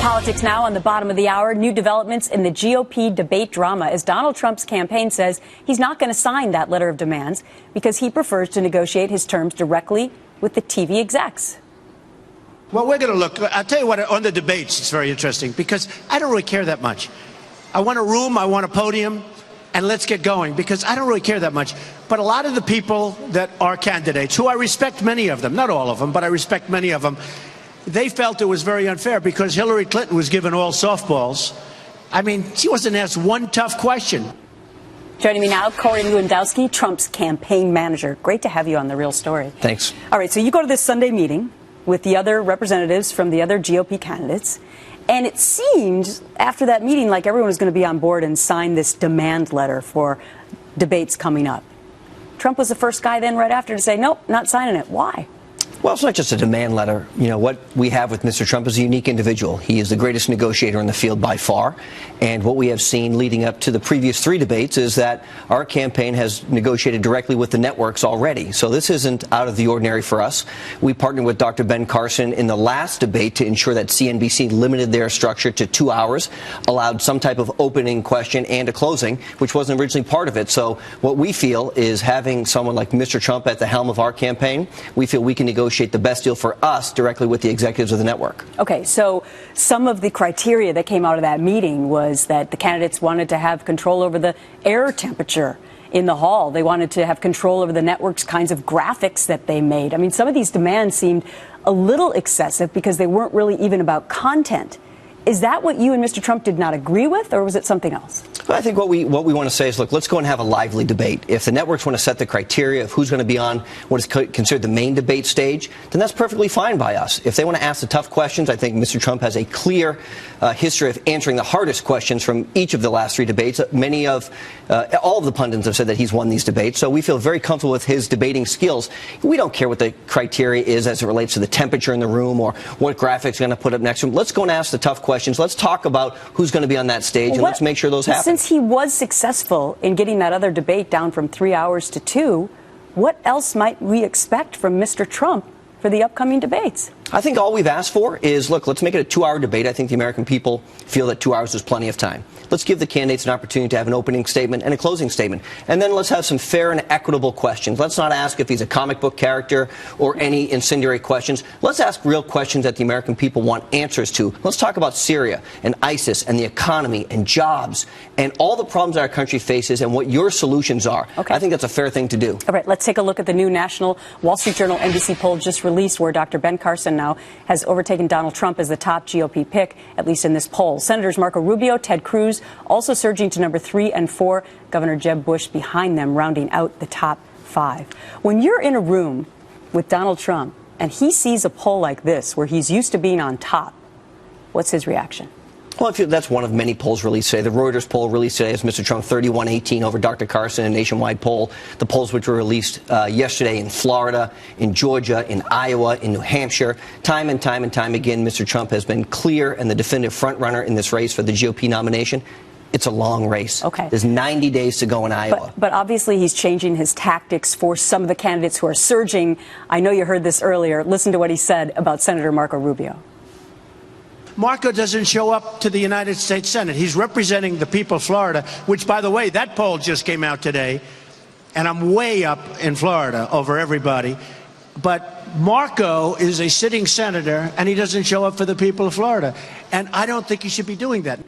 Politics now on the bottom of the hour. New developments in the GOP debate drama as Donald Trump's campaign says he's not going to sign that letter of demands because he prefers to negotiate his terms directly with the TV execs. Well, we're going to look. I'll tell you what, on the debates, it's very interesting because I don't really care that much. I want a room, I want a podium, and let's get going because I don't really care that much. But a lot of the people that are candidates, who I respect many of them, not all of them, but I respect many of them, they felt it was very unfair because Hillary Clinton was given all softballs. I mean, she wasn't asked one tough question. Joining me now, Corey Lewandowski, Trump's campaign manager. Great to have you on The Real Story. Thanks. All right, so you go to this Sunday meeting with the other representatives from the other GOP candidates, and it seemed after that meeting like everyone was going to be on board and sign this demand letter for debates coming up. Trump was the first guy then right after to say, nope, not signing it. Why? Well, it's not just a demand letter. You know, what we have with Mr. Trump is a unique individual. He is the greatest negotiator in the field by far. And what we have seen leading up to the previous three debates is that our campaign has negotiated directly with the networks already. So this isn't out of the ordinary for us. We partnered with Dr. Ben Carlson in the last debate to ensure that CNBC limited their structure to 2 hours, allowed some type of opening question and a closing, which wasn't originally part of it. So what we feel is having someone like Mr. Trump at the helm of our campaign, we feel we can negotiate the best deal for us directly with the executives of the network. Okay, so some of the criteria that came out of that meeting was that the candidates wanted to have control over the air temperature in the hall. They wanted to have control over the network's kinds of graphics that they made. I mean, some of these demands seemed a little excessive because they weren't really even about content. Is that what you and Mr. Trump did not agree with, or was it something else? Well, I think what we want to say is, look, let's go and have a lively debate. If the networks want to set the criteria of who's going to be on what is considered the main debate stage, then that's perfectly fine by us. If they want to ask the tough questions, I think Mr. Trump has a clear history of answering the hardest questions from each of the last three debates. All of the pundits have said that he's won these debates, so we feel very comfortable with his debating skills. We don't care what the criteria is as it relates to the temperature in the room or what graphics are going to put up next to him. Let's go and ask the tough questions. Let's talk about who's going to be on that stage, and let's make sure those happen. Since he was successful in getting that other debate down from 3 hours to 2, what else might we expect from Mr. Trump for the upcoming debates? I think all we've asked for is, look, let's make it a 2-hour debate. I think the American people feel that 2 hours is plenty of time. Let's give the candidates an opportunity to have an opening statement and a closing statement. And then let's have some fair and equitable questions. Let's not ask if he's a comic book character or any incendiary questions. Let's ask real questions that the American people want answers to. Let's talk about Syria and ISIS and the economy and jobs and all the problems that our country faces and what your solutions are. Okay. I think that's a fair thing to do. All right, let's take a look at the new national Wall Street Journal NBC poll just released where Dr. Ben Carlson now has overtaken Donald Trump as the top GOP pick, at least in this poll. Senators Marco Rubio, Ted Cruz also surging to number 3 and 4. Governor Jeb Bush behind them, rounding out the top 5. When you're in a room with Donald Trump and he sees a poll like this where he's used to being on top, what's his reaction? Well, that's one of many polls released today. The Reuters poll released today has Mr. Trump 31-18 over Dr. Carlson, a nationwide poll. The polls which were released yesterday in Florida, in Georgia, in Iowa, in New Hampshire. Time and time again, Mr. Trump has been clear and the definitive frontrunner in this race for the GOP nomination. It's a long race. Okay. There's 90 days to go in Iowa. But obviously he's changing his tactics for some of the candidates who are surging. I know you heard this earlier. Listen to what he said about Senator Marco Rubio. Marco doesn't show up to the United States Senate. He's representing the people of Florida, which, by the way, that poll just came out today, and I'm way up in Florida over everybody. But Marco is a sitting senator, and he doesn't show up for the people of Florida. And I don't think he should be doing that.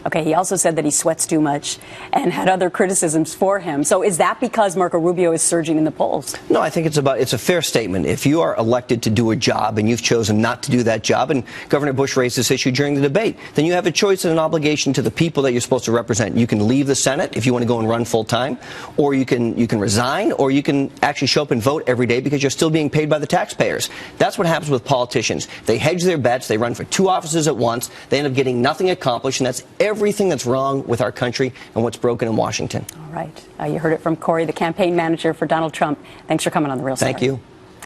Okay, he also said that he sweats too much and had other criticisms for him. So is that because Marco Rubio is surging in the polls? No, I think it's a fair statement. If you are elected to do a job and you've chosen not to do that job, and Governor Bush raised this issue during the debate, then you have a choice and an obligation to the people that you're supposed to represent. You can leave the Senate if you want to go and run full time, or you can resign, or you can actually show up and vote every day because you're still being paid by the taxpayers. That's what happens with politicians. They hedge their bets, they run for 2 offices at once, they end up getting nothing accomplished, and that's everything that's wrong with our country and what's broken in Washington. All right. You heard it from Corey, the campaign manager for Donald Trump. Thanks for coming on The Real Story. Thank you.